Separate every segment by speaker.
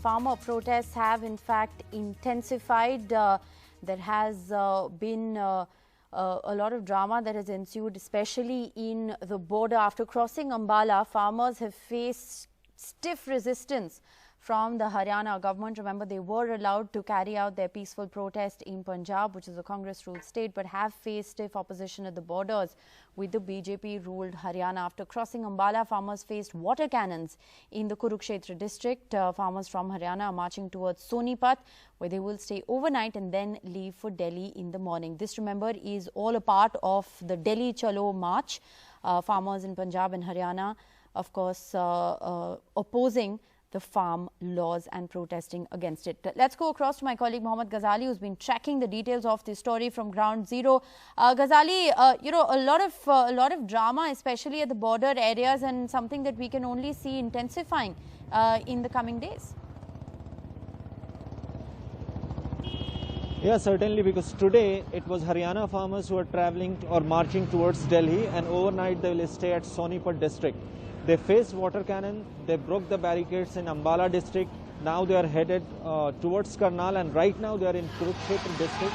Speaker 1: farmer protests have in fact intensified. There has been a lot of drama that has ensued, especially in the border. After crossing Ambala, farmers have faced stiff resistance from the Haryana government. Remember, they were allowed to carry out their peaceful protest in Punjab, which is a Congress-ruled state, but have faced stiff opposition at the borders with the BJP-ruled Haryana. After crossing Ambala, farmers faced water cannons in the Kurukshetra district. Farmers from Haryana are marching towards Sonipat, where they will stay overnight and then leave for Delhi in the morning. This, remember, is all a part of the Delhi Chalo march. Farmers in Punjab and Haryana, of course, opposing the farm laws and protesting against it. Let's go across to my colleague Mohammed Ghazali, who's been tracking the details of this story from ground zero. Ghazali, a lot of drama, especially at the border areas, and something that we can only see intensifying in the coming days.
Speaker 2: Yeah, certainly, because today it was Haryana farmers who were traveling or marching towards Delhi, and overnight they will stay at Sonipat district. They faced water cannon, they broke the barricades in Ambala district. Now they are headed towards Karnal, and right now they are in Kurukshetra district.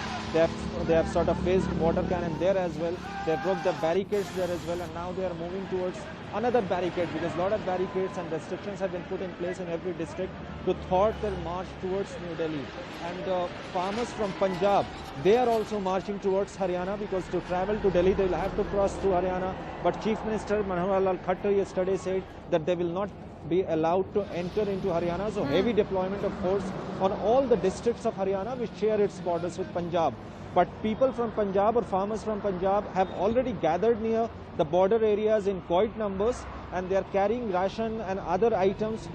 Speaker 2: They have sort of faced water cannon there as well. They broke the barricades there as well, and now they are moving towards another barricade, because a lot of barricades and restrictions have been put in place in every district to thwart their march towards New Delhi. And farmers from Punjab, they are also marching towards Haryana, because to travel to Delhi they will have to cross through Haryana. But Chief Minister Manohar Lal Khattar yesterday said that they will not be allowed to enter into Haryana. So heavy deployment of force on all the districts of Haryana which share its borders with Punjab. But people from Punjab or farmers from Punjab have already gathered near the border areas in quite numbers, and they are carrying ration and other items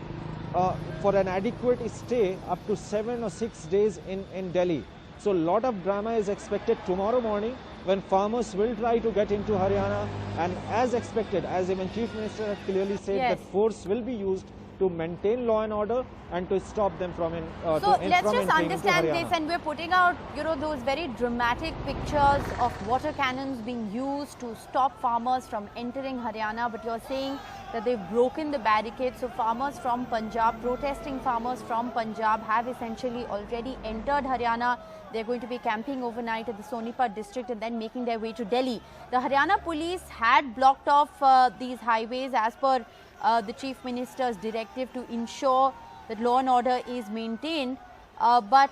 Speaker 2: for an adequate stay up to 7 or 6 days in Delhi. So a lot of drama is expected tomorrow morning, when farmers will try to get into Haryana, and as expected, as even Chief Minister has clearly said, that force will be used to maintain law and order and to stop them from
Speaker 1: So let's just understand this, and we're putting out, those very dramatic pictures of water cannons being used to stop farmers from entering Haryana, but you're saying that they've broken the barricades. So farmers from Punjab, protesting farmers from Punjab, have essentially already entered Haryana. They're going to be camping overnight at the Sonipat district and then making their way to Delhi. The Haryana police had blocked off these highways as per the Chief Minister's directive to ensure that law and order is maintained. But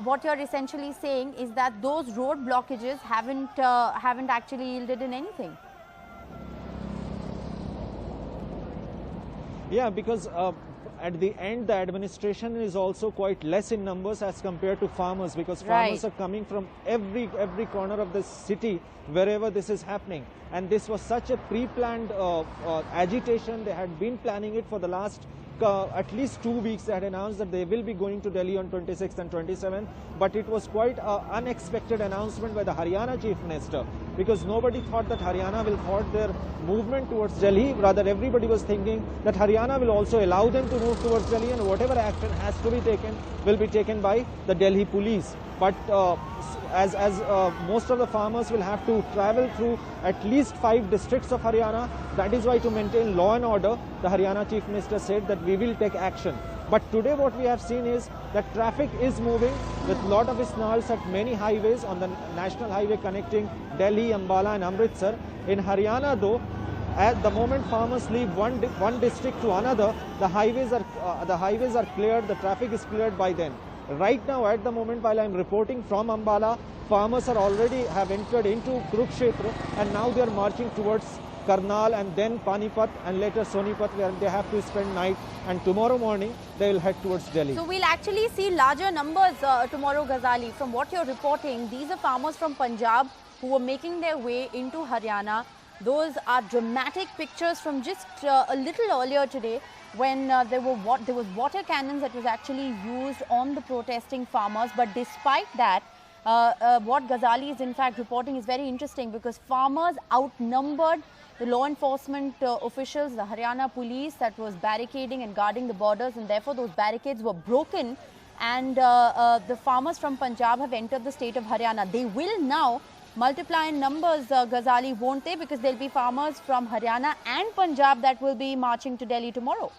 Speaker 1: what you're essentially saying is that those road blockages haven't actually yielded in anything.
Speaker 2: Yeah, because at the end, the administration is also quite less in numbers as compared to farmers, because farmers are coming from every corner of the city wherever this is happening. And this was such a pre-planned agitation. They had been planning it for the last at least 2 weeks. They had announced that they will be going to Delhi on 26th and 27th, but it was quite an unexpected announcement by the Haryana Chief Minister, because nobody thought that Haryana will halt their movement towards Delhi. Rather, everybody was thinking that Haryana will also allow them to move towards Delhi, and whatever action has to be taken will be taken by the Delhi police. But as most of the farmers will have to travel through at least 5 districts of Haryana, that is why, to maintain law and order, the Haryana Chief Minister said that we will take action. But today what we have seen is that traffic is moving with a lot of snarls at many highways on the national highway connecting Delhi, Ambala and Amritsar. In Haryana though, at the moment farmers leave one district to another, the highways are cleared, the traffic is cleared by then. Right now, at the moment, while I'm reporting from Ambala, farmers have entered into Kurukshetra, and now they are marching towards Karnal and then Panipat and later Sonipat, where they have to spend night, and tomorrow morning they will head towards Delhi.
Speaker 1: So we'll actually see larger numbers tomorrow, Ghazali. From what you're reporting, these are farmers from Punjab who were making their way into Haryana. Those are dramatic pictures from just a little earlier today, when there was water cannons that was actually used on the protesting farmers. But despite that, what Ghazali is in fact reporting is very interesting, because farmers outnumbered the law enforcement officials, the Haryana police that was barricading and guarding the borders, and therefore those barricades were broken, and the farmers from Punjab have entered the state of Haryana. They will now multiply in numbers, Ghazali, won't they? Because there'll be farmers from Haryana and Punjab that will be marching to Delhi tomorrow.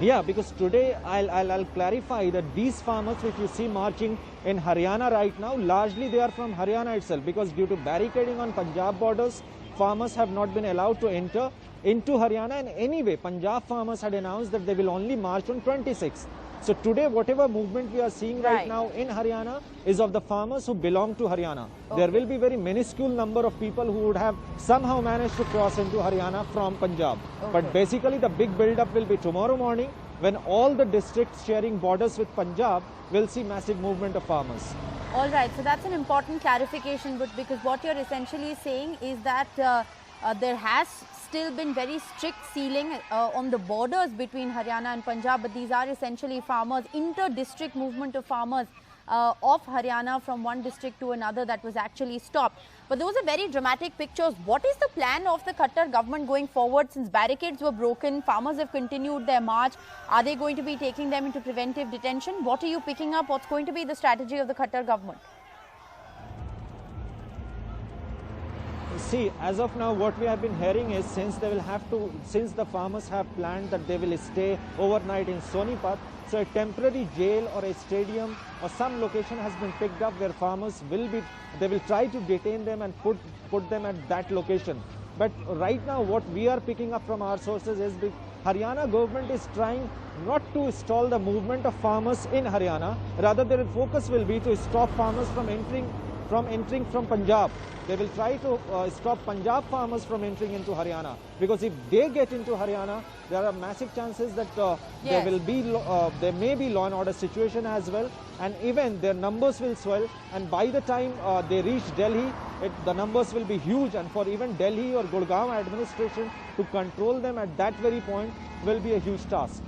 Speaker 2: Yeah, because today I'll clarify that these farmers which you see marching in Haryana right now, largely they are from Haryana itself, because due to barricading on Punjab borders, farmers have not been allowed to enter into Haryana. And anyway, Punjab farmers had announced that they will only march on 26th. So today, whatever movement we are seeing right now in Haryana is of the farmers who belong to Haryana. Okay. There will be very minuscule number of people who would have somehow managed to cross into Haryana from Punjab. Okay. But basically, the big build-up will be tomorrow morning, when all the districts sharing borders with Punjab will see massive movement of farmers.
Speaker 1: All right, so that's an important clarification, but because what you're essentially saying is that there has still been very strict sealing on the borders between Haryana and Punjab, but these are essentially farmers, inter-district movement of farmers of Haryana from one district to another that was actually stopped. But those are very dramatic pictures. What is the plan of the Khattar government going forward, since barricades were broken, farmers have continued their march? Are they going to be taking them into preventive detention? What are you picking up? What's going to be the strategy of the Khattar government?
Speaker 2: See, as of now, what we have been hearing is since the farmers have planned that they will stay overnight in Sonipat, so a temporary jail or a stadium or some location has been picked up where farmers they will try to detain them and put them at that location. But right now, what we are picking up from our sources is the Haryana government is trying not to stall the movement of farmers in Haryana. Rather, their focus will be to stop farmers from entering from Punjab. They will try to stop Punjab farmers from entering into Haryana, because if they get into Haryana, there are massive chances that there may be law and order situation as well, and even their numbers will swell, and by the time they reach Delhi, the numbers will be huge, and for even Delhi or Gurgaon administration to control them at that very point will be a huge task.